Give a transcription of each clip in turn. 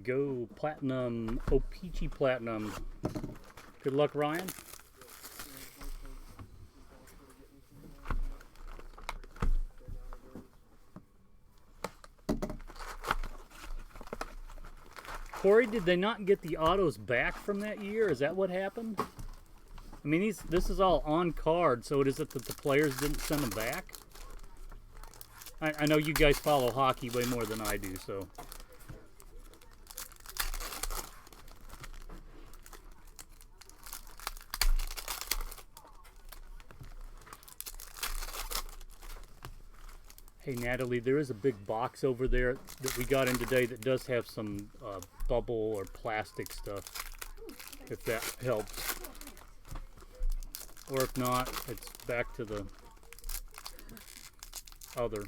Go Platinum, O-Pee-Chee Platinum. Good luck, Ryan. Corey, did they not get the autos back from that year? Is that what happened? I mean, this is all on card, so is it that the players didn't send them back? I know you guys follow hockey way more than I do, so. Hey, Natalie, there is a big box over there that we got in today that does have some bubble or plastic stuff, if that helps. Or if not, it's back to the other.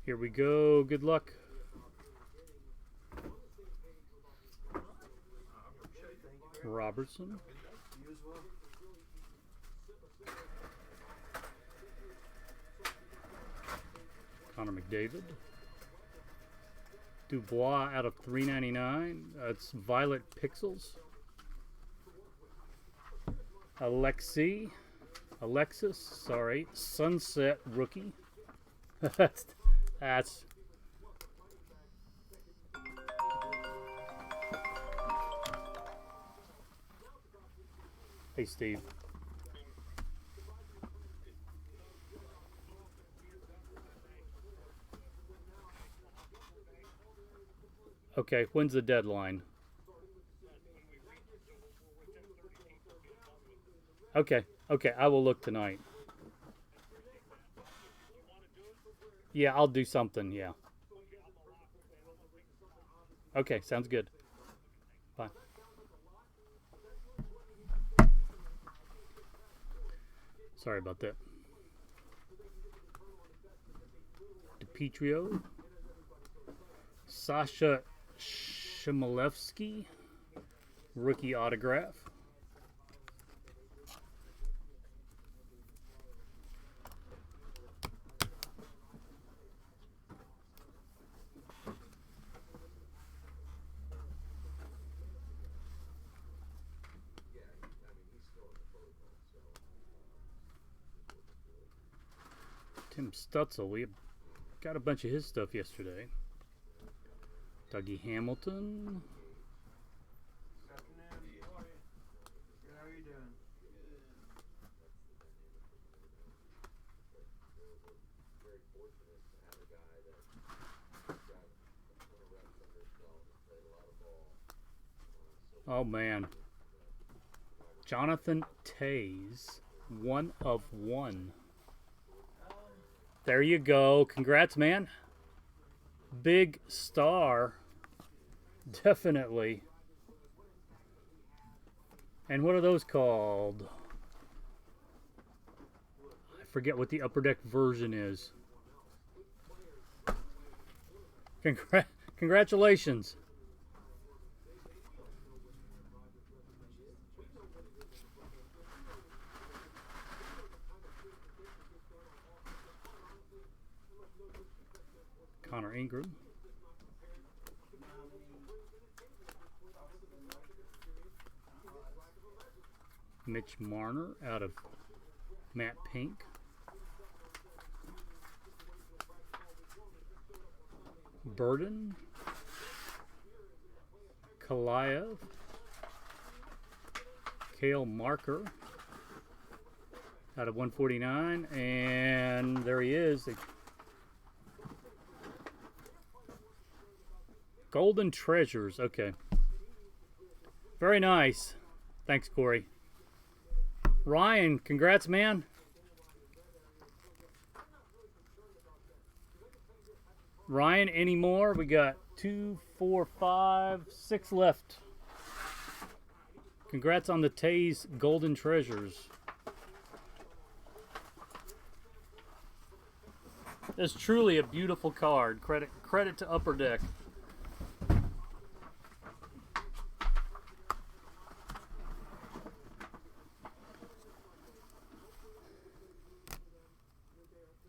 Here we go. Good luck. Robertson. Connor McDavid. Dubois out of 399. It's Violet Pixels. Alexis, sorry. Sunset rookie. that's Hey, Steve. Okay, when's the deadline? Okay, I will look tonight. Yeah, I'll do something, yeah. Okay, sounds good. Bye. Sorry about that. DiPietro. Sasha Shimilevsky. Rookie autograph. Tim Stutzel, we got a bunch of his stuff yesterday. Dougie Hamilton. How are you doing? Oh man. Jonathan Toews, 1/1. There you go. Congrats, man. Big star. Definitely. And what are those called? I forget what the Upper Deck version is. Congratulations. Connor Ingram. Mitch Marner out of Matte Pink. Burden. Kalayev. Kale Marker. Out of 149. And there he is. Golden Treasures. Okay. Very nice. Thanks, Corey. Ryan, congrats, man. Ryan, any more? We got 2, 4, 5, 6 left. Congrats on the Toews Golden Treasures. That's truly a beautiful card. Credit to Upper Deck.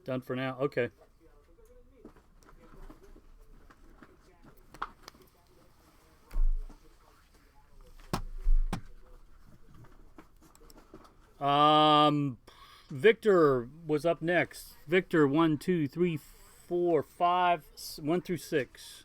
Done for now. Okay. Victor was up next. Victor, 1, 2, 3, 4, 5, 1 through 6.